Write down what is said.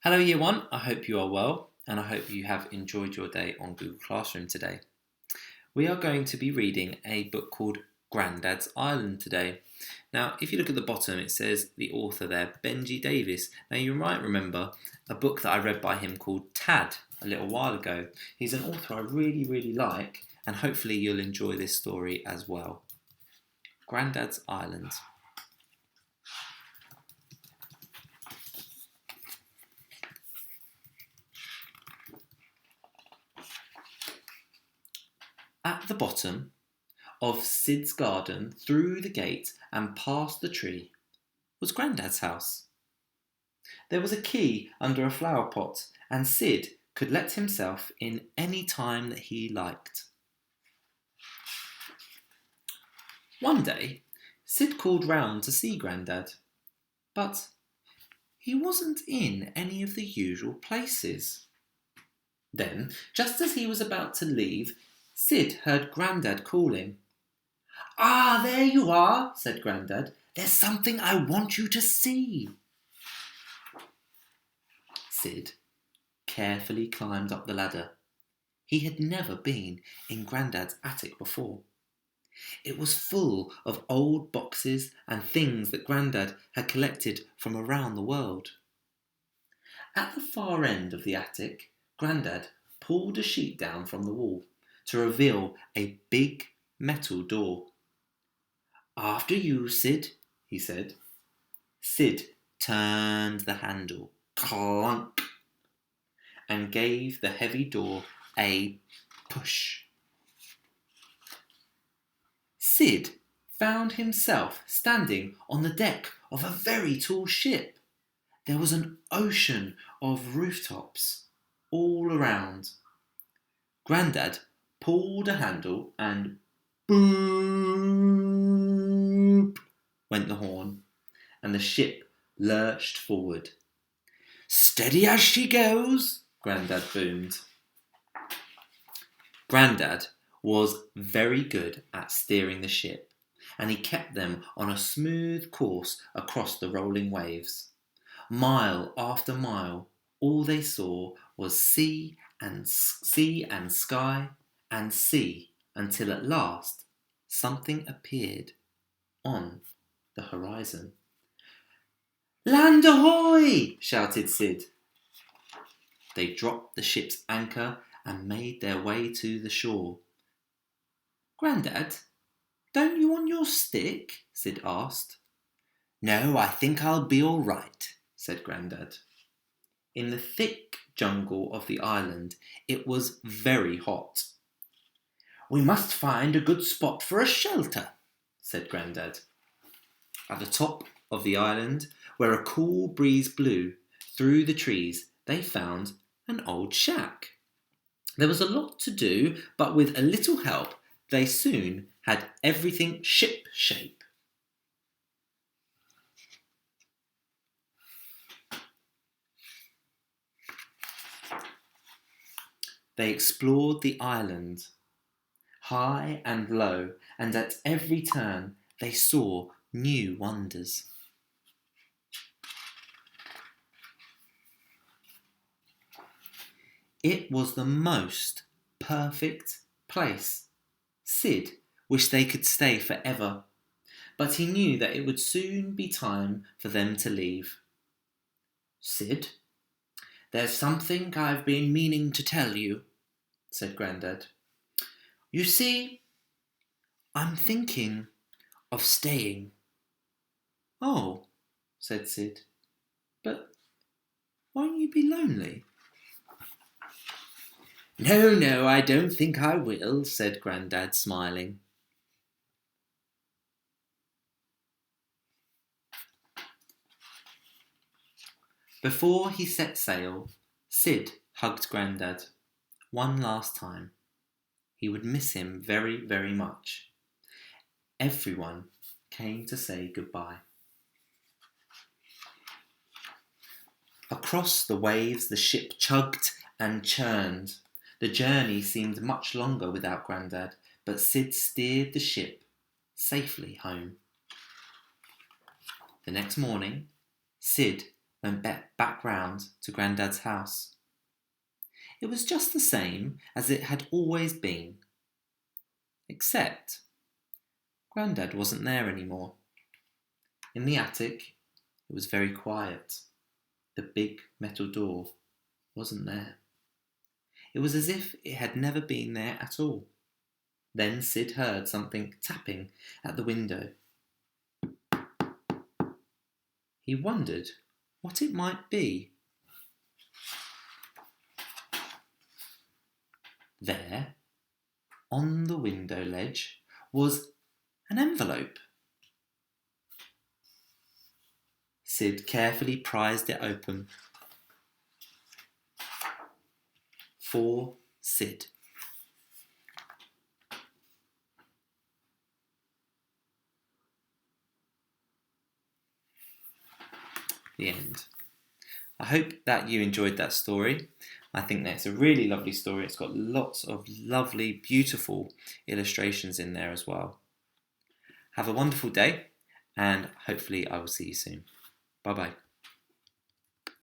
Hello Year 1, I hope you are well and I hope you have enjoyed your day on Google Classroom today. We are going to be reading a book called Grandad's Island today. Now, if you look at the bottom, it says the author there, Benji Davies. Now, you might remember a book that I read by him called Tad a little while ago. He's an author I really like, and hopefully you'll enjoy this story as well. Grandad's Island. At the bottom of Sid's garden, through the gate and past the tree, was Grandad's house. There was a key under a flower pot, and Sid could let himself in any time that he liked. One day, Sid called round to see Grandad, but he wasn't in any of the usual places. Then, just as he was about to leave, Sid heard Grandad calling. "Ah, there you are," said Grandad. "There's something I want you to see." Sid carefully climbed up the ladder. He had never been in Grandad's attic before. It was full of old boxes and things that Grandad had collected from around the world. At the far end of the attic, Grandad pulled a sheet down from the wall to reveal a big metal door. "After you, Sid," he said. Sid turned the handle, clunk, and gave the heavy door a push. Sid found himself standing on the deck of a very tall ship. There was an ocean of rooftops all around. Grandad pulled a handle and boop went the horn, and the ship lurched forward. "Steady as she goes," Grandad boomed. Grandad was very good at steering the ship, and he kept them on a smooth course across the rolling waves. Mile after mile, all they saw was sea and sky and sea, until at last something appeared on the horizon. "Land ahoy!" shouted Sid. They dropped the ship's anchor and made their way to the shore. "Grandad, don't you want your stick?" Sid asked. "No, I think I'll be all right," said Grandad. In the thick jungle of the island, it was very hot. "We must find a good spot for a shelter," said Grandad. At the top of the island, where a cool breeze blew through the trees, they found an old shack. There was a lot to do, but with a little help, they soon had everything ship-shape. They explored the island, high and low, and at every turn they saw new wonders. It was the most perfect place. Sid wished they could stay forever, but he knew that it would soon be time for them to leave. "Sid, there's something I've been meaning to tell you," said Grandad. "You see, I'm thinking of staying." "Oh," said Sid, "but won't you be lonely?" No, I don't think I will," said Grandad, smiling. Before he set sail, Sid hugged Grandad one last time. He would miss him very much. Everyone came to say goodbye. Across the waves the ship chugged and churned. The journey seemed much longer without Grandad, but Sid steered the ship safely home. The next morning, Sid went back round to Grandad's house. It was just the same as it had always been, except Grandad wasn't there anymore. In the attic, it was very quiet. The big metal door wasn't there. It was as if it had never been there at all. Then Sid heard something tapping at the window. He wondered what it might be. There, on the window ledge, was an envelope. Sid carefully prized it open. For Sid. The end. I hope that you enjoyed that story. I think that's a really lovely story. It's got lots of lovely, beautiful illustrations in there as well. Have a wonderful day, and hopefully I will see you soon. Bye-bye.